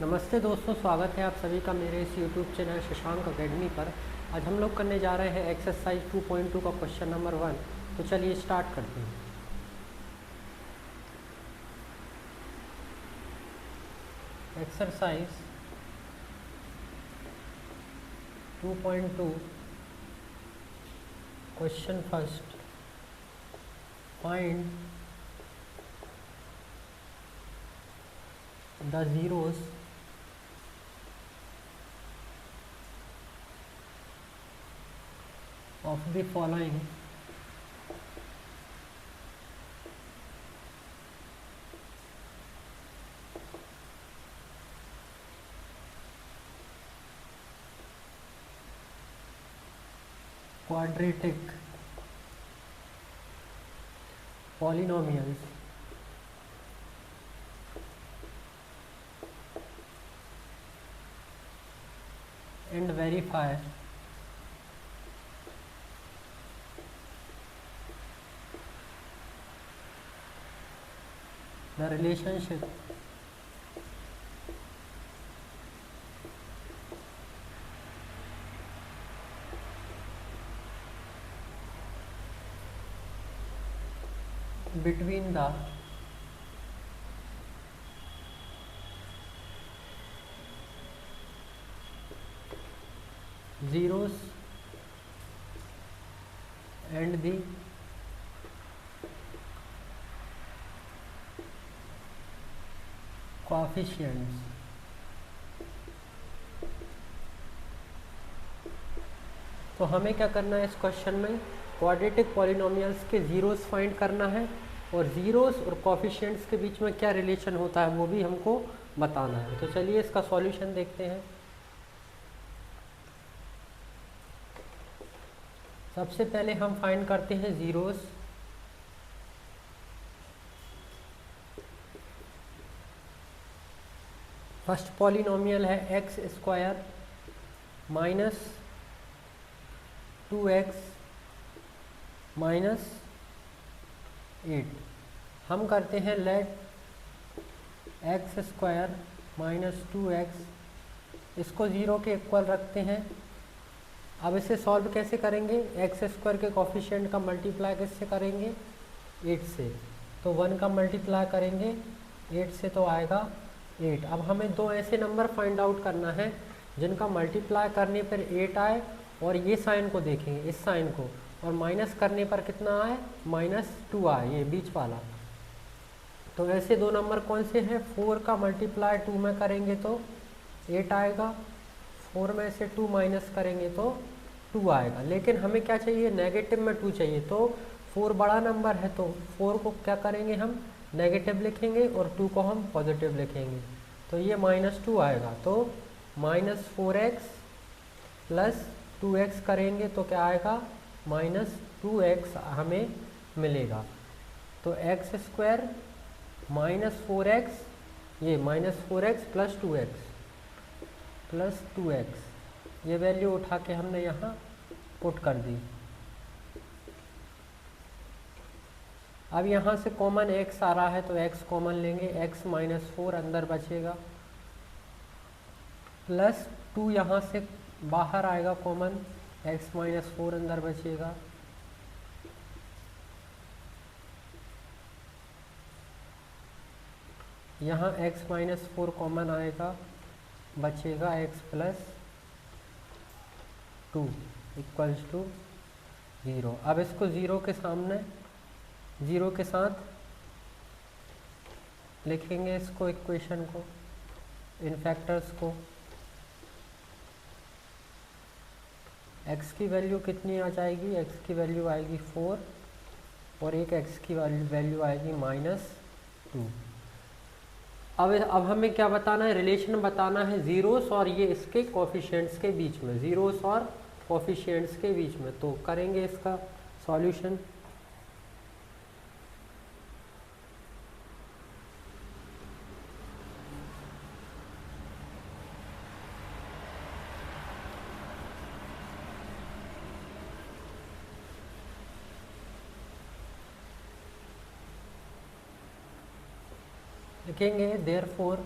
नमस्ते दोस्तों, स्वागत है आप सभी का मेरे इस यूट्यूब चैनल शशांक अकेडमी पर। आज हम लोग करने जा रहे हैं एक्सरसाइज 2.2 का क्वेश्चन नंबर 1। तो चलिए स्टार्ट करते हैं। Exercise 2.2 question first, find the zeros of the following quadratic polynomials and verify the relationship between the zeros and the coefficients। तो हमें क्या करना है इस क्वेश्चन में, क्वाड्रेटिक पॉलिनोमियल्स के ज़ीरोस फाइंड करना है और ज़ीरोस और कोफिशिएंट्स के बीच में क्या रिलेशन होता है वो भी हमको बताना है। तो चलिए इसका सॉल्यूशन देखते हैं। सबसे पहले हम फाइंड करते हैं ज़ीरोस। फर्स्ट पॉलिनोमियल है x square minus 2x minus 8। हम करते हैं late x square minus 2x, इसको ज़ीरो के इक्वल रखते हैं। अब इसे सॉल्व कैसे करेंगे, एक्स स्क्वायर के कोफिशिएंट का मल्टीप्लाई किससे करेंगे, 8 से। तो 1 का मल्टीप्लाई करेंगे 8 से तो आएगा 8। अब हमें दो ऐसे नंबर फाइंड आउट करना है जिनका मल्टीप्लाई करने पर 8 आए और ये साइन को देखेंगे, इस साइन को, और माइनस करने पर कितना आए, -2 आए, ये बीच वाला। तो ऐसे दो नंबर कौन से हैं, 4 का मल्टीप्लाई 2 में करेंगे तो 8 आएगा, 4 में से 2 माइनस करेंगे तो 2 आएगा। लेकिन हमें क्या चाहिए, नेगेटिव में 2 चाहिए। तो 4 बड़ा नंबर है तो 4 को क्या करेंगे, हम नेगेटिव लिखेंगे और 2 को हम पॉजिटिव लिखेंगे। तो ये -2 आएगा। तो -4x प्लस 2x करेंगे तो क्या आएगा, -2x हमें मिलेगा। तो एक्स स्क्वायर -4x, ये -4x प्लस 2x, ये वैल्यू उठा के हमने यहाँ पुट कर दी। अब यहाँ से कॉमन x आ रहा है तो x कॉमन लेंगे, x -4 अंदर बचेगा, प्लस 2 यहाँ से बाहर आएगा कॉमन, x -4 अंदर बचेगा, यहाँ x -4 कॉमन आएगा, बचेगा x + 2 = 0। अब इसको ज़ीरो के सामने, ज़ीरो के साथ लिखेंगे इसको, इक्वेशन को, इन फैक्टर्स को। x की वैल्यू कितनी आ जाएगी, x की वैल्यू आएगी 4 और एक x की वैल्यू आएगी -2। अब हमें क्या बताना है, रिलेशन बताना है ज़ीरोस और ये इसके कोफिशिएंट्स के बीच में, ज़ीरोस और कोफिशिएंट्स के बीच में। तो करेंगे इसका सॉल्यूशन। लिखेंगे therefore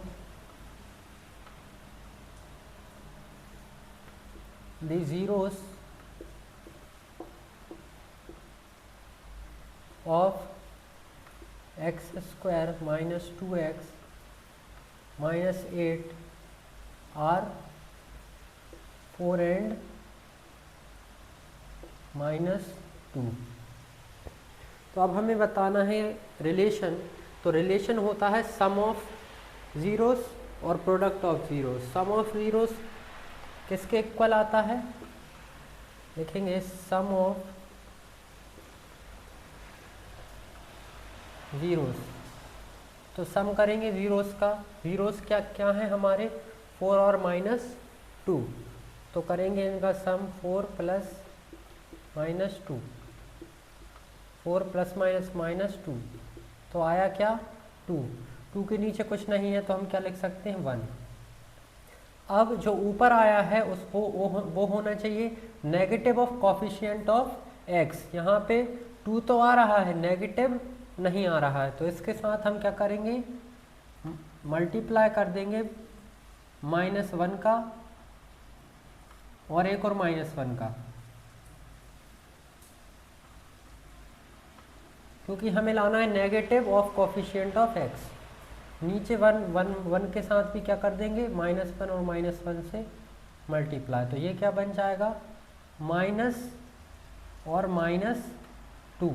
the zeros of x square minus 2x minus 8 are 4 and minus 2। तो अब हमें बताना है रिलेशन। तो रिलेशन होता है सम ऑफ ज़ीरोस और product of zeros. Sum of zeros किसके इक्वल आता है, लिखेंगे सम ऑफ ज़ीरोस। तो सम करेंगे ज़ीरोस का। ज़ीरोस क्या क्या है हमारे, 4 और माइनस 2। तो करेंगे इनका सम 4 plus minus 2, 4 plus minus minus 2, तो आया क्या 2। 2 के नीचे कुछ नहीं है तो हम क्या लिख सकते हैं 1। अब जो ऊपर आया है उसको वो होना चाहिए negative of coefficient of x. यहाँ पे 2 तो आ रहा है, नेगेटिव नहीं आ रहा है, तो इसके साथ हम क्या करेंगे, मल्टीप्लाई कर देंगे -1 का और एक और -1 का, क्योंकि हमें लाना है negative of coefficient of x. नीचे 1 के साथ भी क्या कर देंगे, -1 और -1 से मल्टीप्लाई, तो ये क्या बन जाएगा माइनस और -2।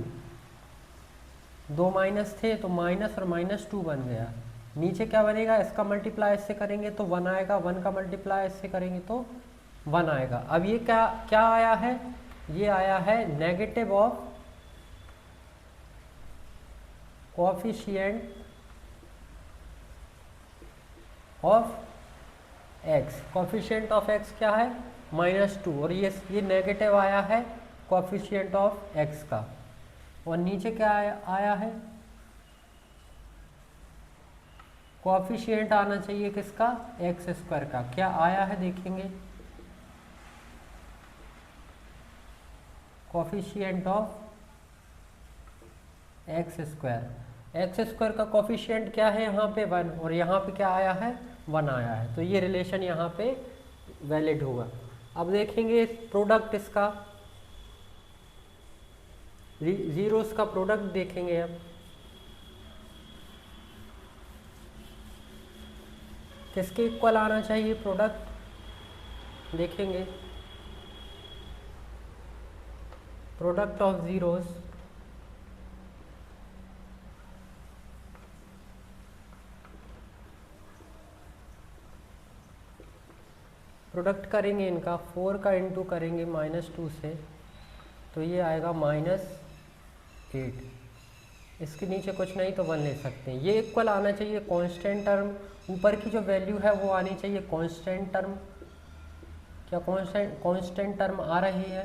2 माइनस थे तो माइनस और -2 बन गया। नीचे क्या बनेगा, इसका मल्टीप्लाई इससे करेंगे तो 1 आएगा, 1 का मल्टीप्लाई इससे करेंगे तो 1 आएगा। अब ये क्या क्या आया है, ये आया है negative of coefficient of x. Coefficient of x क्या है -2, और ये नेगेटिव आया है कोएफिशिएंट ऑफ एक्स का। और नीचे क्या आया है, कोएफिशिएंट आना चाहिए किसका, एक्स स्क्वायर का। क्या आया है देखेंगे, coefficient of x square. X square का कोफिशिएंट क्या है यहाँ पे 1, और यहाँ पे क्या आया है 1 आया है, तो ये रिलेशन यहाँ पे वैलिड होगा। अब देखेंगे प्रोडक्ट इसका, जीरोस का प्रोडक्ट देखेंगे। अब किसके इक्वल आना चाहिए प्रोडक्ट, देखेंगे प्रोडक्ट ऑफ जीरोस प्रोडक्ट करेंगे इनका, 4 का इंटू करेंगे -2 से, तो ये आएगा -8। इसके नीचे कुछ नहीं तो 1 ले सकते हैं। ये इक्वल आना चाहिए कांस्टेंट टर्म, ऊपर की जो वैल्यू है वो आनी चाहिए कांस्टेंट टर्म। क्या कांस्टेंट टर्म आ रही है,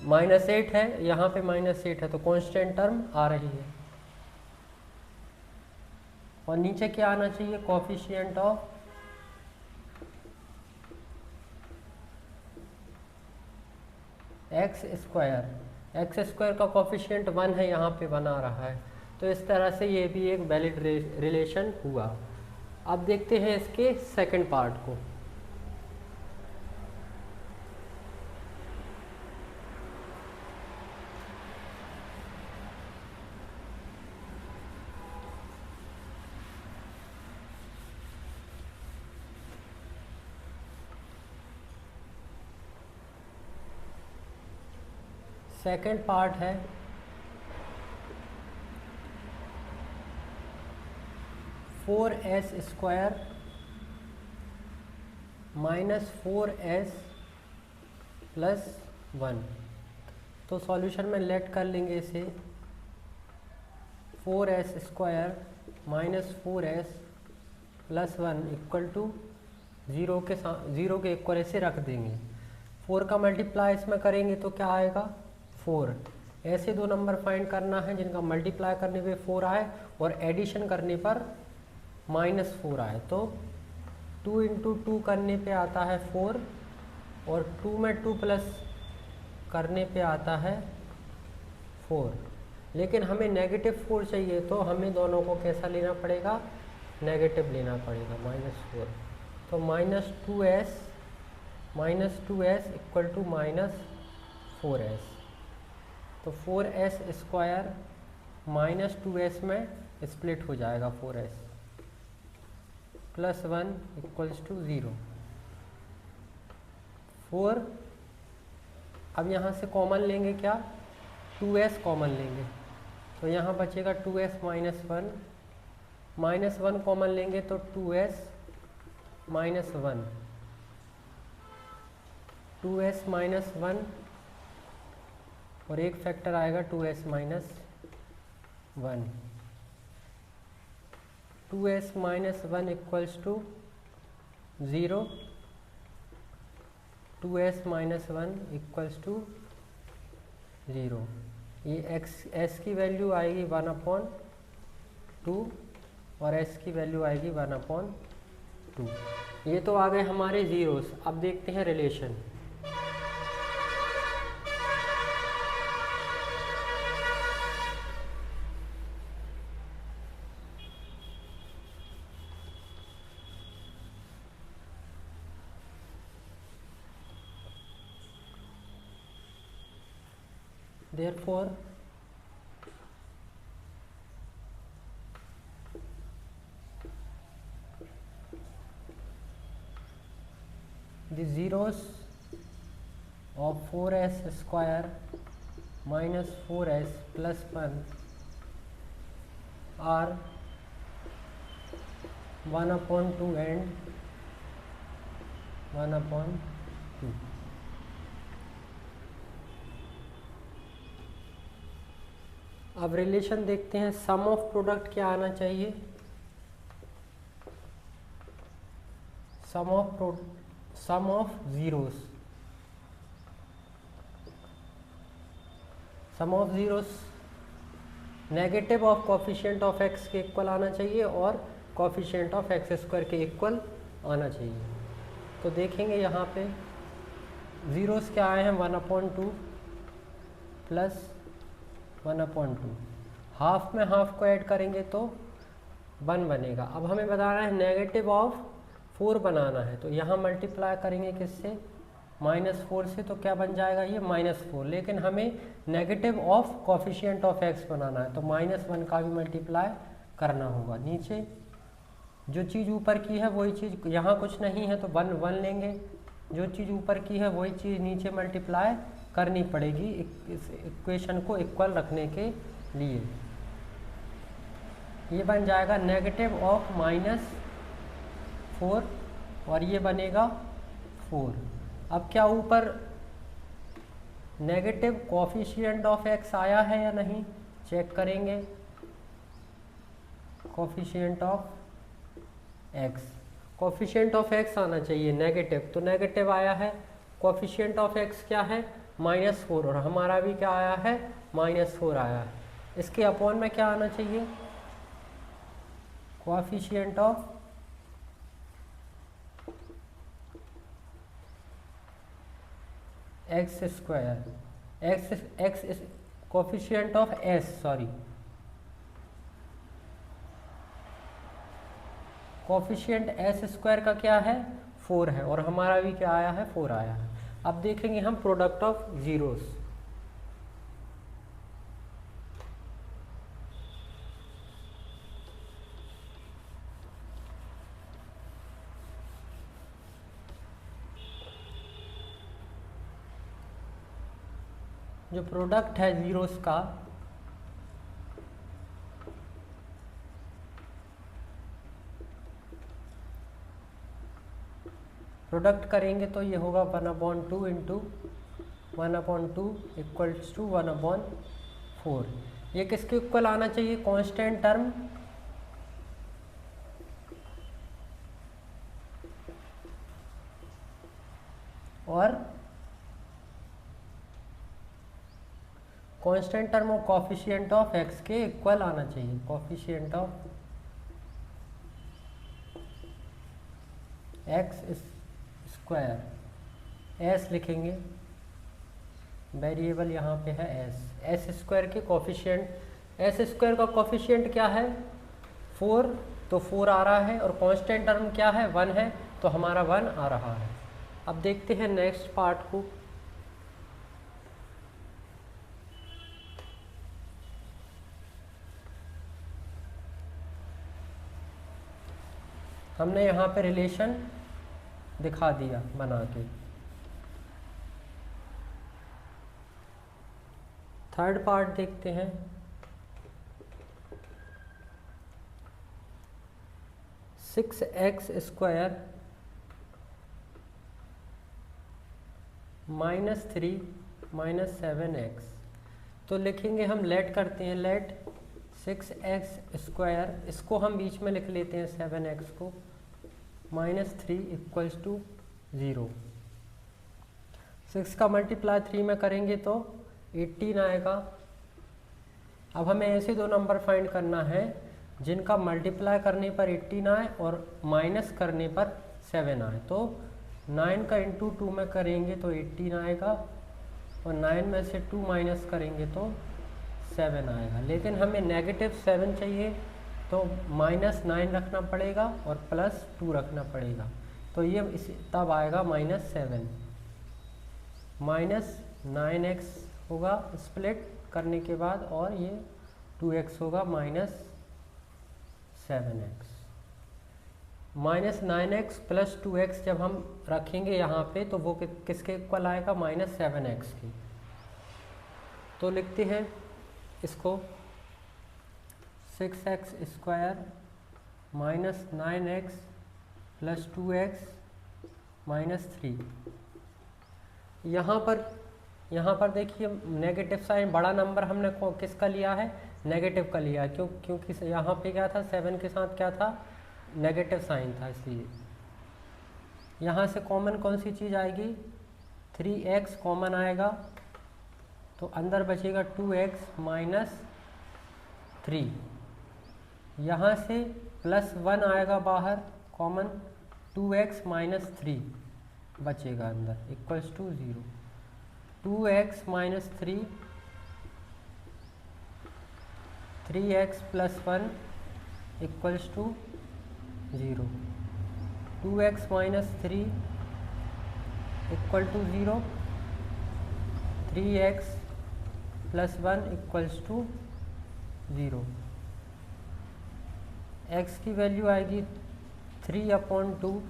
-8 है, यहाँ पे -8 है, तो कांस्टेंट टर्म आ रही है। और नीचे क्या आना चाहिए, coefficient of x square. X square का कोफिशिएंट 1 है, यहाँ पे 1 आ रहा है, तो इस तरह से ये भी एक वैलिड रिलेशन हुआ। अब देखते हैं इसके सेकंड पार्ट को। सेकंड पार्ट है (4s² - 4s + 1)। तो सॉल्यूशन में लेट कर लेंगे इसे, 4s² - 4s + 1 = 0 के इक्वल ऐसे रख देंगे। 4 का मल्टीप्लाई इसमें करेंगे तो क्या आएगा 4। ऐसे दो नंबर फाइंड करना है जिनका मल्टीप्लाई करने पे 4 आए और एडिशन करने पर -4 आए। तो 2 × 2 करने पे आता है 4, और 2 में 2 प्लस करने पे आता है 4। लेकिन हमें -4 चाहिए, तो हमें दोनों को कैसा लेना पड़ेगा, नेगेटिव लेना पड़ेगा, -4। तो -2s -2s equal to -4s। तो 4s स्क्वायर -2s में स्प्लिट हो जाएगा 4s प्लस 1 इक्वल्स टू 0। 4 अब यहाँ से कॉमन लेंगे क्या, 2s कॉमन लेंगे तो यहाँ बचेगा 2s माइनस 1, -1 कॉमन लेंगे तो 2s माइनस 1, 2s माइनस 1 और एक फैक्टर आएगा 2s minus 1। 2s minus 1 equals to 0, 2s minus 1 equals to 0। ये s की वैल्यू आएगी 1/2 और s की वैल्यू आएगी 1/2। ये तो आ गए हमारे ज़ीरोस। अब देखते हैं relation. Therefore, the zeros of 4s square minus 4s plus 1 are 1/2 and 1/2। अब रिलेशन देखते हैं। सम ऑफ प्रोडक्ट क्या आना चाहिए, sum of zeros, sum of zeros negative of coefficient of x के इक्वल आना चाहिए और कोफिशिएंट ऑफ एक्स स्क्वायर के इक्वल आना चाहिए। तो देखेंगे यहाँ पे ज़ीरोस क्या आए हैं 1/2 प्लस 1/2। हाफ में हाफ को ऐड करेंगे तो 1 बनेगा। अब हमें बताना है नेगेटिव ऑफ 4 बनाना है, तो यहाँ मल्टीप्लाई करेंगे किससे, -4 से, तो क्या बन जाएगा ये -4। लेकिन हमें negative of coefficient of x बनाना है तो -1 का भी मल्टीप्लाई करना होगा। नीचे जो चीज़ ऊपर की है वही चीज़, यहाँ कुछ नहीं है तो 1 लेंगे, जो चीज़ ऊपर की है वही चीज़ नीचे मल्टीप्लाई करनी पड़ेगी इस इक्वेशन को इक्वल रखने के लिए। ये बन जाएगा नेगेटिव ऑफ -4 और ये बनेगा 4। अब क्या ऊपर नेगेटिव कोफिशिएंट ऑफ एक्स आया है या नहीं, चेक करेंगे। Coefficient of x, coefficient of x आना चाहिए नेगेटिव, तो नेगेटिव आया है। कोफिशिएंट ऑफ एक्स क्या है -4 और हमारा भी क्या आया है -4 आया है। इसके अपॉन में क्या आना चाहिए, coefficient of x square, x coefficient of S, sorry, coefficient S square का क्या है 4 है और हमारा भी क्या आया है 4 आया है। अब देखेंगे हम प्रोडक्ट ऑफ जीरोस। जो प्रोडक्ट है जीरोस का, प्रोडक्ट करेंगे तो ये होगा 1/2 इंटू 1/2 इक्वल्स टू 1/4। ये किसके इक्वल आना चाहिए, कांस्टेंट टर्म और कांस्टेंट टर्म और कोफिशिएंट ऑफ एक्स के इक्वल आना चाहिए। Coefficient of x square, S लिखेंगे, वेरिएबल यहाँ पे है एस स्क्वायर के कोफिशिएंट, एस स्क्वायर का कोफिशिएंट क्या है 4, तो 4 आ रहा है और कांस्टेंट टर्म क्या है 1 है तो हमारा 1 आ रहा है। अब देखते हैं नेक्स्ट पार्ट को। हमने यहाँ पे रिलेशन दिखा दिया बना के। थर्ड पार्ट देखते हैं। Six x square minus 3 minus 7x। तो लिखेंगे हम, लेट करते हैं, लेट 6x स्क्वायर, इसको हम बीच में लिख लेते हैं 7x को, माइनस 3 इक्वल्स टू 0। 6 का मल्टीप्लाई 3 में करेंगे तो 18 आएगा। अब हमें ऐसे दो नंबर फाइंड करना है जिनका मल्टीप्लाई करने पर 18 आए और माइनस करने पर 7 आए। तो 9 का इंटू 2 में करेंगे तो 18 आएगा, और 9 में से 2 माइनस करेंगे तो 7 आएगा। लेकिन हमें नेगेटिव 7 चाहिए तो माइनस 9 रखना पड़ेगा और प्लस 2 रखना पड़ेगा। तो ये तब आएगा माइनस 7। माइनस 9x होगा स्प्लिट करने के बाद, और ये 2x होगा minus 7x। Minus 9x plus 2x जब हम रखेंगे यहाँ पे तो वो किसके इक्वल आएगा, माइनस 7x के। तो लिखते हैं इसको, 6x square minus 9x plus 2x minus 3। यहाँ पर देखिए नेगेटिव साइन, बड़ा नंबर हमने किसका लिया है, नेगेटिव का लिया है। क्योंकि यहाँ पे क्या था, 7 के साथ क्या था, नेगेटिव साइन था, इसलिए। यहाँ से कॉमन कौन सी चीज़ आएगी, 3x कॉमन आएगा, तो अंदर बचेगा 2x माइनस 3। यहाँ से प्लस 1 आएगा बाहर कॉमन, 2x माइनस 3 बचेगा अंदर, equals to 0। 2x minus 3, 3x plus 1 equals to 0। 2x minus 3 equal to 0, 3x plus 1 equals to 0। x की वैल्यू आएगी 3/2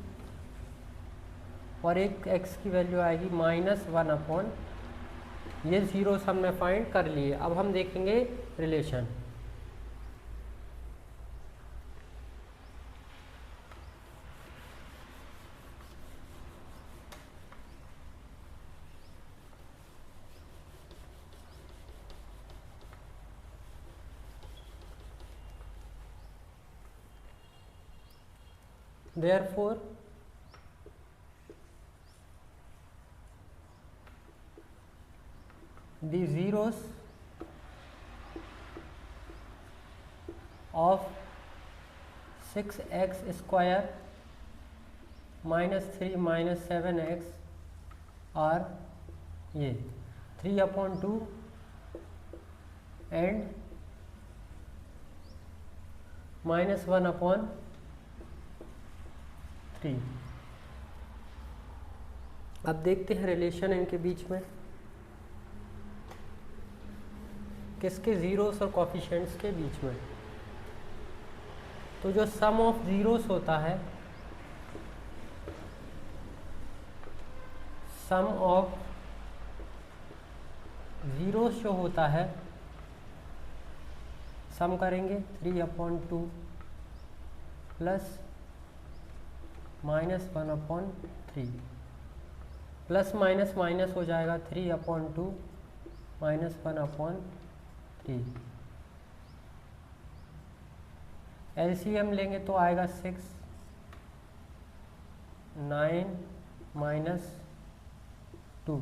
और एक x की वैल्यू आएगी -1/। ये जीरोस हमने फाइंड कर लिए। अब हम देखेंगे relation. Therefore, the zeros of 6x square minus 3 minus 7x are ये 3/2 and -1/3। अब देखते हैं रिलेशन इनके बीच में, किसके, जीरोस और कोफिशिएंट्स के बीच में। तो जो सम ऑफ जीरोस होता है, सम ऑफ जीरोस जो होता है, सम करेंगे 3/2 प्लस -1/3, प्लस माइनस माइनस हो जाएगा 3/2 -1/3। एलसीएम लेंगे तो आएगा 6, 9 माइनस 2,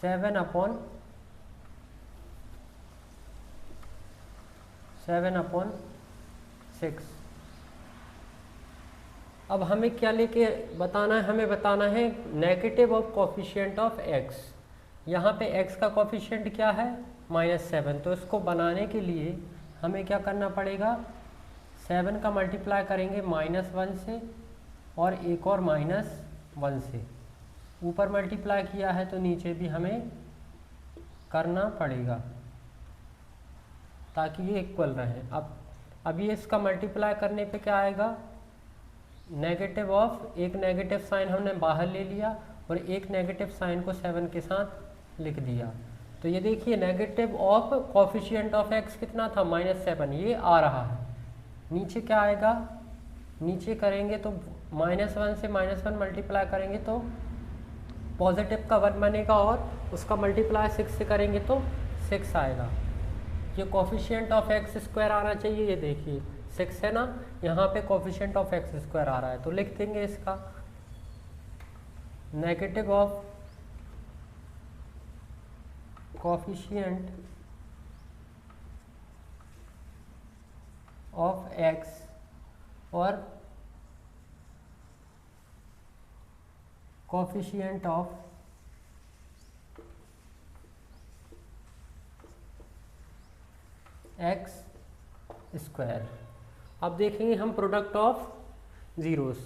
7/6। अब हमें क्या लेके बताना है, हमें बताना है negative of coefficient of x। यहाँ पे x का कोफिशिएंट क्या है, -7। तो इसको बनाने के लिए हमें क्या करना पड़ेगा, 7 का मल्टीप्लाई करेंगे -1 से और एक और 1 से। ऊपर मल्टीप्लाई किया है तो नीचे भी हमें करना पड़ेगा ताकि ये इक्वल रहे। अब ये इसका मल्टीप्लाई करने पे क्या आएगा, नेगेटिव ऑफ, एक नेगेटिव साइन हमने बाहर ले लिया और एक नेगेटिव साइन को 7 के साथ लिख दिया। तो ये देखिए negative of coefficient of x कितना था, -7, ये आ रहा है। नीचे क्या आएगा, नीचे करेंगे तो -1 से -1 मल्टीप्लाई करेंगे तो पॉजिटिव का 1 बनेगा और उसका मल्टीप्लाई 6 से करेंगे तो 6 आएगा। ये कोफिशिएंट ऑफ एक्स स्क्वायर आना चाहिए, ये देखिए 6 है ना, यहाँ पे कोफिशिएंट ऑफ एक्स स्क्वायर आ रहा है तो लिख देंगे इसका negative of coefficient of x और कोफिशिएंट ऑफ एक्स स्क्वायर। अब देखेंगे हम product of zeros.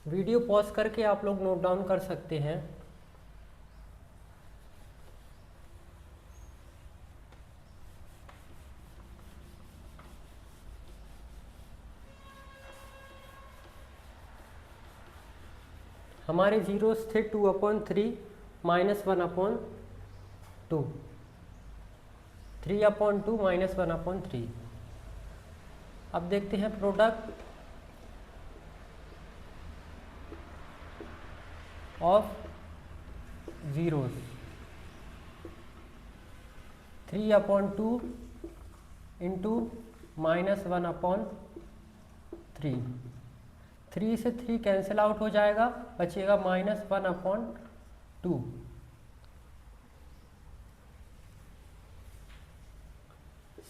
Video pause करके आप लोग नोट डाउन कर सकते हैं। हमारे जीरोस थे 2/3 -1/2, 3/2 -1/3। अब देखते हैं प्रोडक्ट ऑफ जीरोस। 3/2 इंटू -1/3, 3 से 3 कैंसिल आउट हो जाएगा, बचेगा -1/2।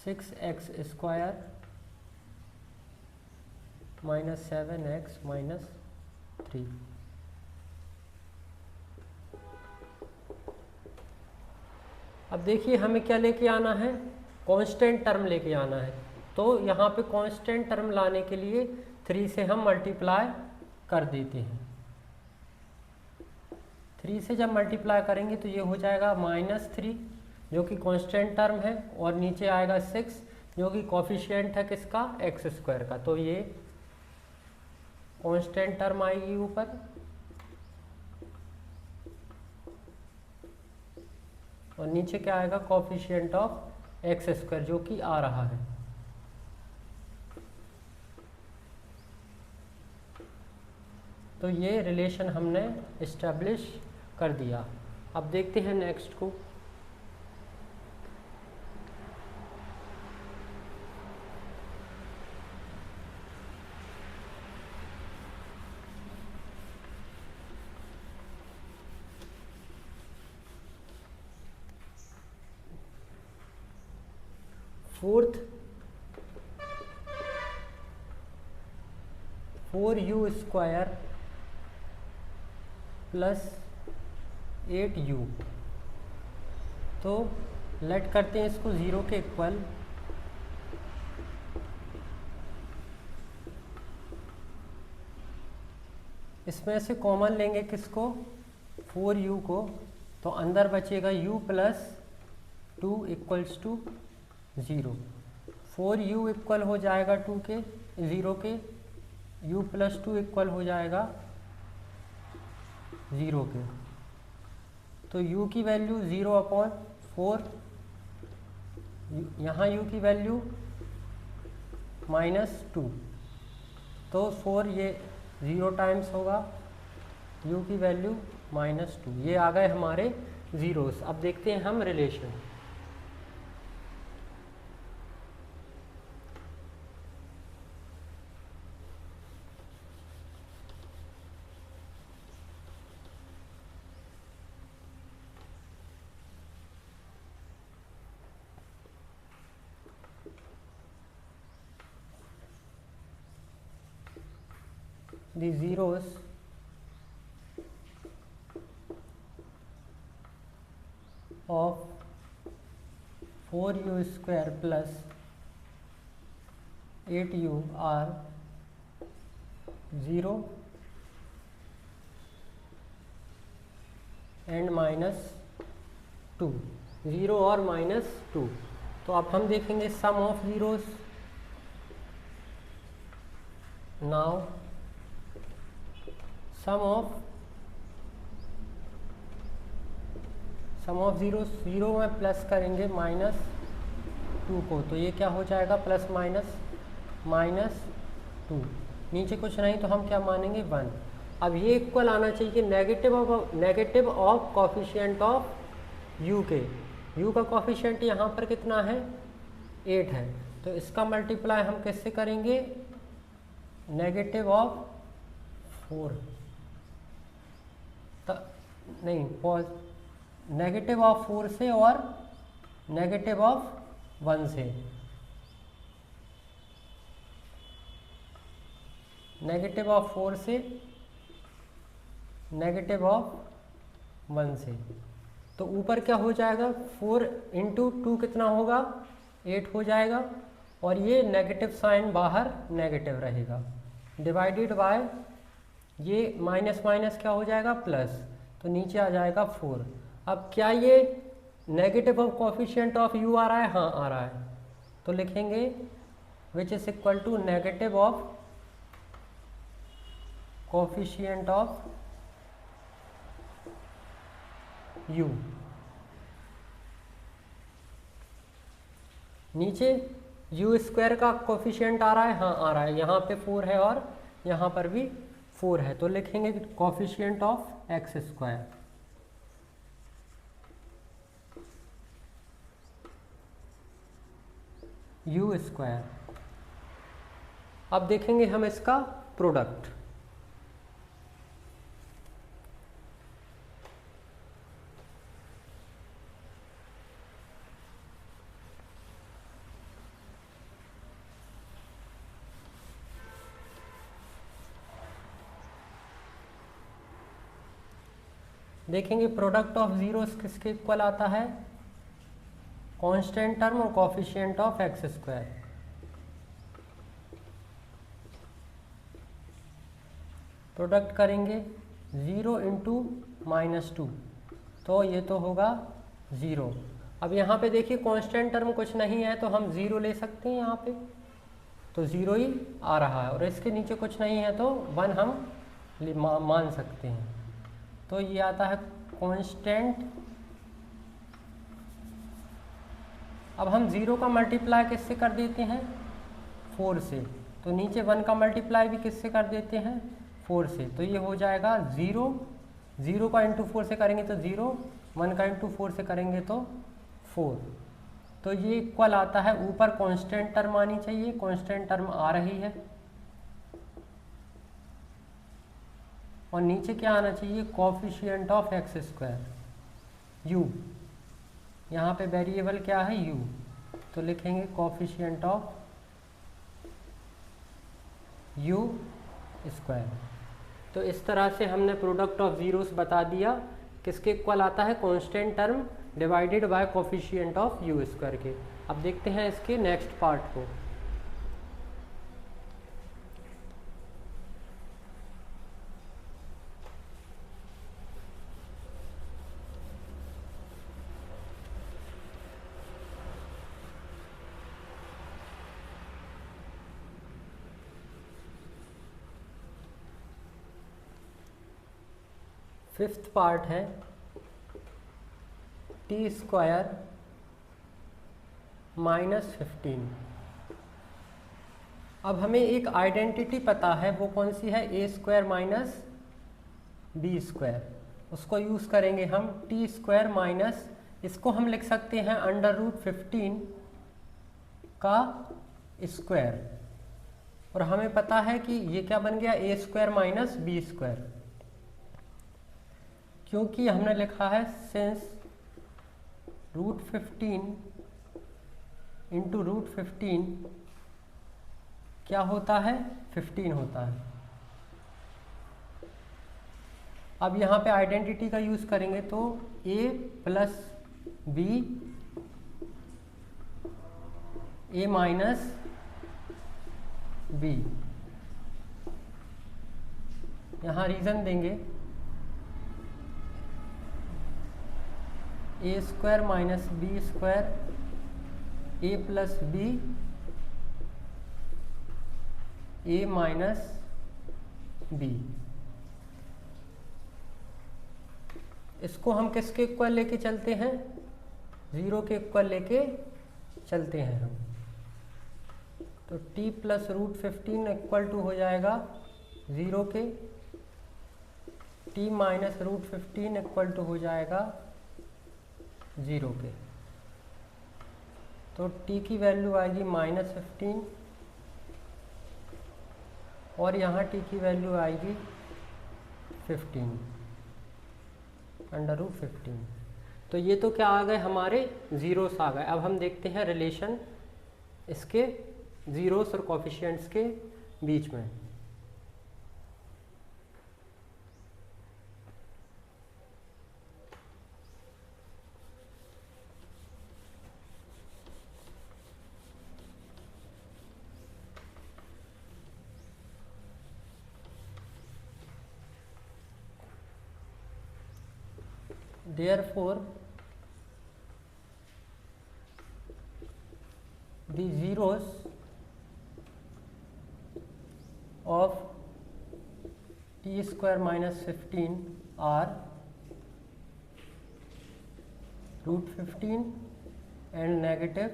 6x square -7x -3। अब देखिए हमें क्या लेके आना है, कांस्टेंट टर्म लेके आना है। तो यहाँ पे कांस्टेंट टर्म लाने के लिए 3 से हम मल्टीप्लाई कर देते हैं। 3 से जब मल्टीप्लाई करेंगे तो ये हो जाएगा -3 जो कि कांस्टेंट टर्म है, और नीचे आएगा 6 जो कि कोफिशिएंट है किसका, एक्स स्क्वायर का। तो ये कांस्टेंट टर्म आएगी ऊपर, और नीचे क्या आएगा, कोफिशिएंट ऑफ एक्स स्क्वायर जो कि आ रहा है। तो ये रिलेशन हमने इस्टेब्लिश कर दिया। अब देखते हैं नेक्स्ट को। Fourth 4u square plus 8u। तो लेट करते हैं इसको 0 के इक्वल। इसमें से कॉमन लेंगे किसको, 4u को, तो अंदर बचेगा u plus 2 equals to 0। 4u equal हो जाएगा 2 के 0 के, u प्लस 2 इक्वल हो जाएगा 0 के। तो u की वैल्यू 0/4, यहाँ u की वैल्यू -2, तो 4 ये 0 टाइम्स होगा, u की वैल्यू -2। ये आ गए हमारे जीरोस। अब देखते हैं हम relation. The zeros of 4u square plus 8u are 0 and -2, 0 और -2। तो अब हम देखेंगे sum of zeros. Now sum of zero में प्लस करेंगे -2 को, तो ये क्या हो जाएगा प्लस -2। नीचे कुछ नहीं तो हम क्या मानेंगे 1। अब ये इक्वल आना चाहिए negative of coefficient of u के। u का कॉफिशिएंट यहाँ पर कितना है 8 है, तो इसका मल्टीप्लाई हम किससे करेंगे नेगेटिव ऑफ 4 नहीं नेगेटिव ऑफ 4 से और नेगेटिव ऑफ 1 से। नेगेटिव ऑफ 4 से नेगेटिव ऑफ 1 से। तो ऊपर क्या हो जाएगा 4 इंटू 2 कितना होगा 8 हो जाएगा, और ये नेगेटिव साइन बाहर नेगेटिव रहेगा, डिवाइडेड बाय ये माइनस माइनस क्या हो जाएगा प्लस, तो नीचे आ जाएगा 4। अब क्या ये negative of coefficient of u आ रहा है, हाँ आ रहा है, तो लिखेंगे which is equal to negative of coefficient of u। नीचे u स्क्वायर का कोफिशिएंट आ रहा है, हाँ आ रहा है, यहाँ पे 4 है और यहाँ पर भी 4 है, तो लिखेंगे coefficient of x square. u square. अब देखेंगे हम इसका प्रोडक्ट। देखेंगे प्रोडक्ट ऑफ जीरोस किसके इक्वल आता है कांस्टेंट टर्म और coefficient of x square. Product करेंगे 0 इंटू -2, तो ये तो होगा 0। अब यहाँ पे देखिए कांस्टेंट टर्म कुछ नहीं है तो हम 0 ले सकते हैं यहाँ पे, तो 0 ही आ रहा है, और इसके नीचे कुछ नहीं है तो 1 हम मान सकते हैं। तो ये आता है कांस्टेंट। अब हम 0 का मल्टीप्लाई किससे कर देते हैं 4 से, तो नीचे 1 का मल्टीप्लाई भी किससे कर देते हैं 4 से, तो ये हो जाएगा 0 का इंटू 4 से करेंगे तो 0, 1 का इंटू 4 से करेंगे तो 4। तो ये इक्वल आता है, ऊपर कांस्टेंट टर्म आनी चाहिए, कांस्टेंट टर्म आ रही है, और नीचे क्या आना चाहिए coefficient of x square u। यहाँ पे वेरिएबल क्या है u, तो लिखेंगे कोफिशिएंट ऑफ u स्क्वायर। तो इस तरह से हमने प्रोडक्ट ऑफ जीरोस बता दिया किसके इक्वल आता है constant term divided by coefficient of u square के। अब देखते हैं इसके नेक्स्ट पार्ट को। फिफ्थ पार्ट है टी स्क्वायर -15। अब हमें एक आइडेंटिटी पता है, वो कौन सी है a square minus B square, उसको यूज़ करेंगे हम टी स्क्वायर माइनस, इसको हम लिख सकते हैं √15 का स्क्वायर, और हमें पता है कि ये क्या बन गया a square minus B square, क्योंकि हमने लिखा है सिंस √15 इंटू √15 क्या होता है 15 होता है। अब यहाँ पे आइडेंटिटी का यूज़ करेंगे तो a plus B a minus B. यहाँ रीज़न देंगे A square minus B square A plus B A minus B. इसको हम किसके इक्वल लेके चलते हैं? 0 के इक्वल लेके चलते हैं हम। तो t plus root 15 equal to हो जाएगा 0 के, t minus root 15 equal to हो जाएगा 0 के। तो t की वैल्यू आएगी -15 और यहाँ t की वैल्यू आएगी 15 √15। तो ये तो क्या आ गए हमारे ज़ीरोस आ गए। अब हम देखते हैं रिलेशन इसके ज़ीरोस और कोफिशिएंट्स के बीच में। Therefore, the zeros of t square minus 15 are √15 and negative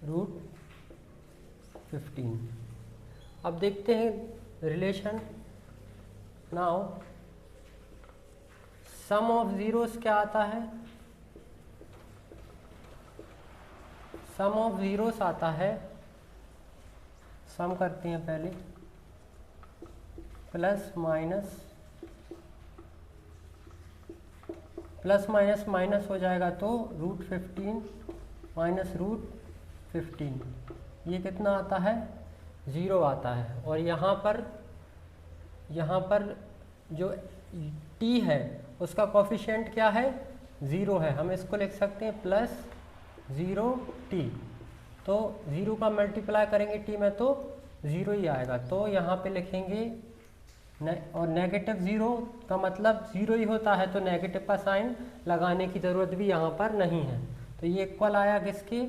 √15। अब देखते हैं relation. Now sum of zeros क्या आता है? सम ऑफ ज़ीरोस आता है, सम करते हैं पहले, प्लस माइनस माइनस हो जाएगा तो √15 माइनस √15, ये कितना आता है? 0 आता है। और यहाँ पर जो t है उसका कोफिशिएंट क्या है? 0 है। हम इसको लिख सकते हैं +0t। तो 0 का मल्टीप्लाई करेंगे t में तो 0 ही आएगा। तो यहाँ पे लिखेंगे और -0 का मतलब 0 ही होता है, तो नेगेटिव का साइन लगाने की ज़रूरत भी यहाँ पर नहीं है। तो ये इक्वल आया किसके?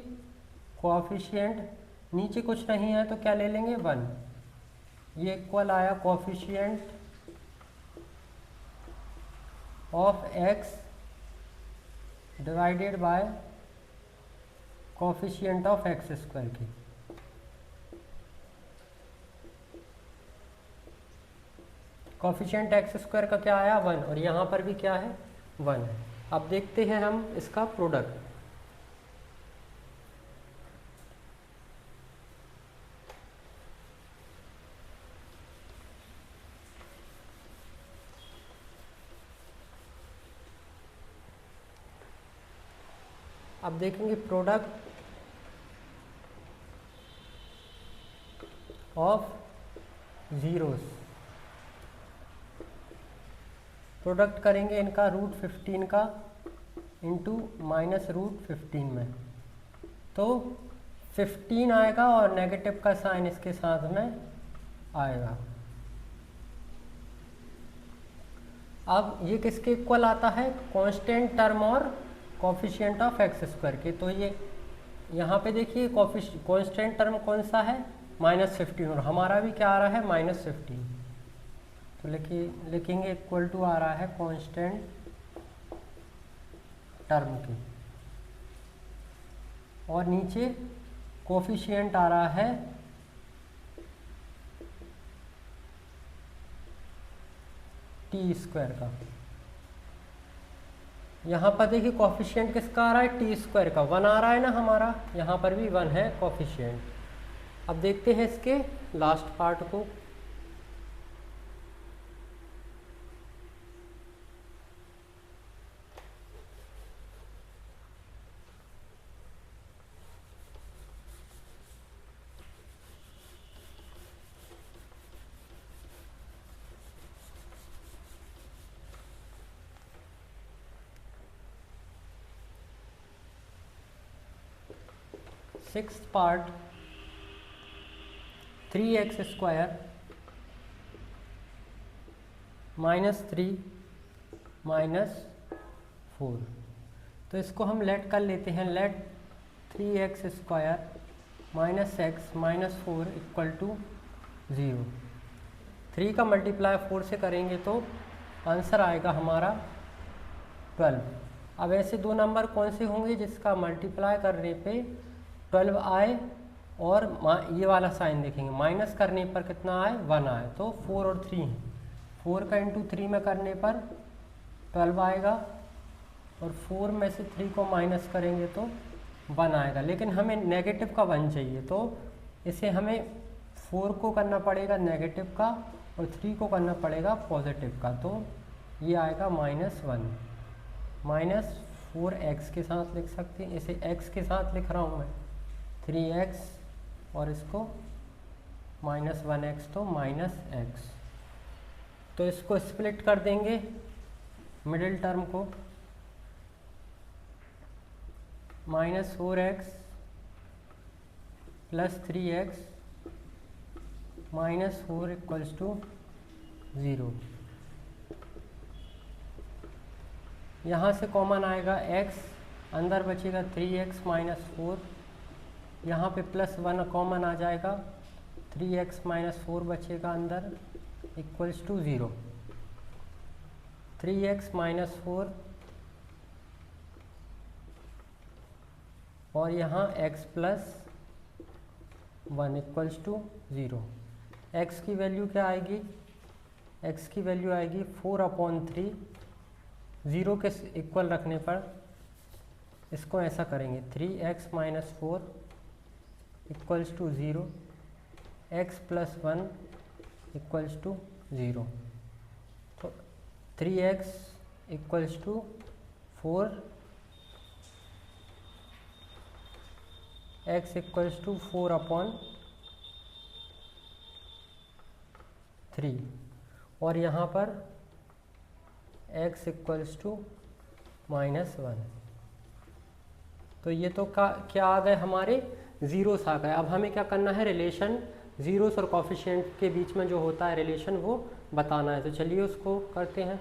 कोफिशिएंट। नीचे कुछ नहीं है तो क्या ले लेंगे? 1। ये इक्वल आया coefficient of x divided by coefficient of x square की। कोफिशिएंट x स्क्वायर का क्या आया? 1। और यहाँ पर भी क्या है? 1 है। अब देखते हैं हम इसका प्रोडक्ट। अब देखेंगे प्रोडक्ट ऑफ ज़ीरोस। प्रोडक्ट करेंगे इनका √15 का इंटू -√15 में, तो 15 आएगा और नेगेटिव का साइन इसके साथ में आएगा। अब ये किसके इक्वल आता है? कांस्टेंट टर्म और कोफिशिएंट ऑफ x स्क्वायर के। तो ये यहाँ पे देखिए कांस्टेंट टर्म कौन सा है? -15, और हमारा भी क्या आ रहा है? -15। तो लिखेंगे इक्वल टू आ रहा है कांस्टेंट टर्म की, और नीचे कोफिशिएंट आ रहा है टी स्क्वायर का। यहाँ पर देखिए कोफिशिएंट किसका आ रहा है? टी स्क्वायर का। 1 आ रहा है ना हमारा, यहाँ पर भी 1 है कोफिशिएंट। अब देखते हैं इसके लास्ट पार्ट को। Sixth part 3x² -3 -4। तो इसको हम लेट कर लेते हैं, लेट 3x² - x -4 = 0। 3 का मल्टीप्लाई 4 से करेंगे तो आंसर आएगा हमारा 12। अब ऐसे दो नंबर कौन से होंगे जिसका मल्टीप्लाई करने पे 12 आए और ये वाला साइन देखेंगे, माइनस करने पर कितना आए, 1 आए। तो 4 और 3 हैं, 4 का इंटू 3 में करने पर 12 आएगा और 4 में से 3 को माइनस करेंगे तो 1 आएगा। लेकिन हमें नेगेटिव का 1 चाहिए, तो इसे हमें 4 को करना पड़ेगा नेगेटिव का और 3 को करना पड़ेगा पॉजिटिव का। तो ये आएगा -1 -4x के साथ लिख सकते हैं, इसे x के साथ लिख रहा हूँ मैं, 3x और इसको -1x तो -x। तो इसको स्प्लिट कर देंगे मिडिल टर्म को, -4x + 3x -4 = 0। यहाँ से कॉमन आएगा x, अंदर बचेगा 3x - 4, यहाँ पे +1 कॉमन आ जाएगा, 3x - 4 बचेगा अंदर = 0। 3x - 4 और यहाँ x + 1 = 0। x की वैल्यू क्या आएगी, x की वैल्यू आएगी 4/3। 0 के इक्वल रखने पर इसको ऐसा करेंगे, 3x - 4 = 0, x + 1 = 0। तो 3x = 4, x = 4/3 और यहाँ पर x = -1। तो ये तो क्या आ गए हमारे, ज़ीरोस आ गए। अब हमें क्या करना है, रिलेशन ज़ीरोस और कॉफिशिएंट के बीच में जो होता है रिलेशन वो बताना है। तो चलिए उसको करते हैं।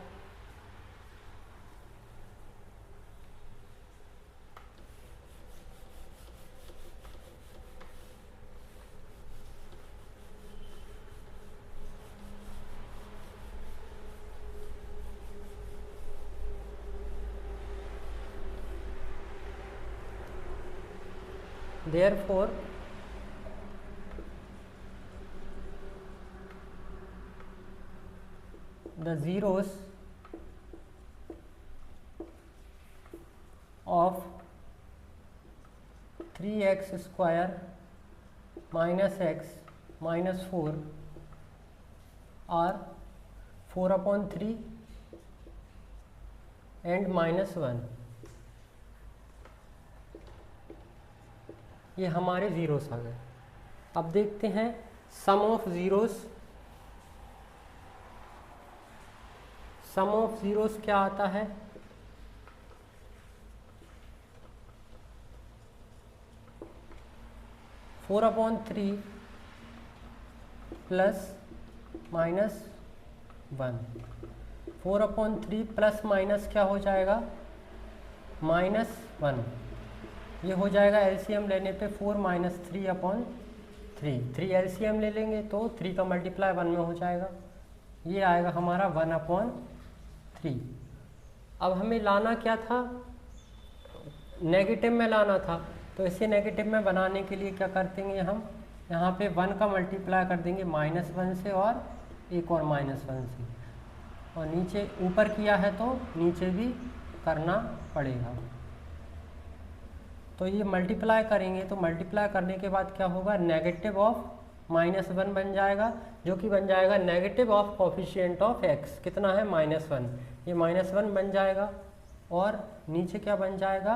Therefore, the zeros of 3x² - x -4 are 4/3 and -1। ये हमारे ज़ीरोस आ गए। अब देखते हैं sum of zeros. Sum of zeros क्या आता है, (4/3 + -1) 4/3 प्लस माइनस क्या हो जाएगा, -1। ये हो जाएगा एलसीएम लेने पे 4 - 3/3। 3 एलसीएम ले लेंगे तो 3 का मल्टीप्लाई 1 में हो जाएगा, ये आएगा हमारा 1/3। अब हमें लाना क्या था, नेगेटिव में लाना था। तो इसे नेगेटिव में बनाने के लिए क्या कर देंगे, हम यहाँ पे 1 का मल्टीप्लाई कर देंगे -1 से और एक और -1 से, और नीचे ऊपर किया है तो नीचे भी करना पड़ेगा। तो ये मल्टीप्लाई करेंगे तो मल्टीप्लाई करने के बाद क्या होगा, नेगेटिव ऑफ -1 बन जाएगा, जो कि बन जाएगा negative of coefficient of x। कितना है, -1। ये -1 बन जाएगा और नीचे क्या बन जाएगा,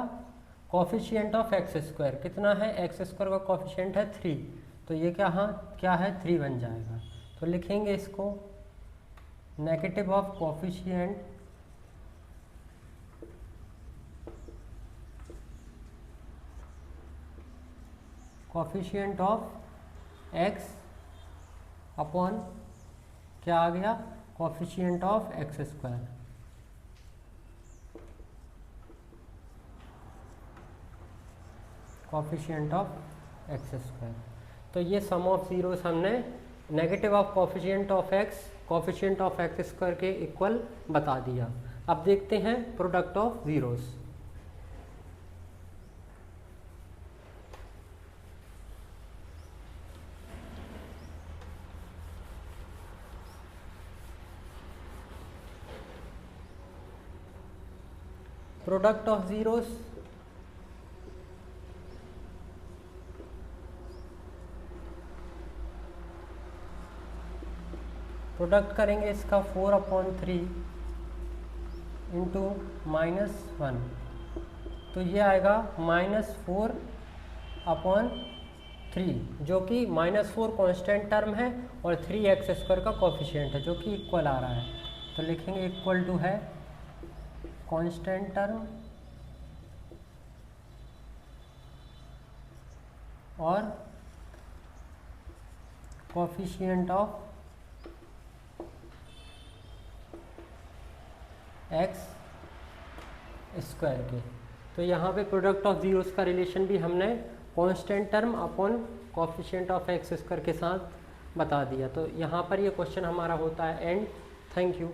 कोफिशिएंट ऑफ x²। कितना है, x² का कोफिशिएंट है 3, तो ये क्या है 3 बन जाएगा। तो लिखेंगे इसको, negative of coefficient of x upon क्या आ गया, coefficient of x square. Coefficient of x square. तो ये सम ऑफ ज़ीरोस हमने negative of coefficient of x, coefficient of x square के इक्वल बता दिया। अब देखते हैं product of zeros. Product of zeros product करेंगे इसका 4/3 इंटू -1, तो ये आएगा -4/3, जो कि -4 कांस्टेंट टर्म है और 3x स्क्वायर का कोफिशिएंट है, जो कि इक्वल आ रहा है। तो लिखेंगे इक्वल टू है कांस्टेंट टर्म और कोफिशिएंट ऑफ एक्स स्क्वायर के। तो यहाँ पे प्रोडक्ट ऑफ ज़ीरोस का रिलेशन भी हमने constant term upon coefficient of x square के साथ बता दिया। तो यहाँ पर ये क्वेश्चन हमारा होता है एंड। Thank you.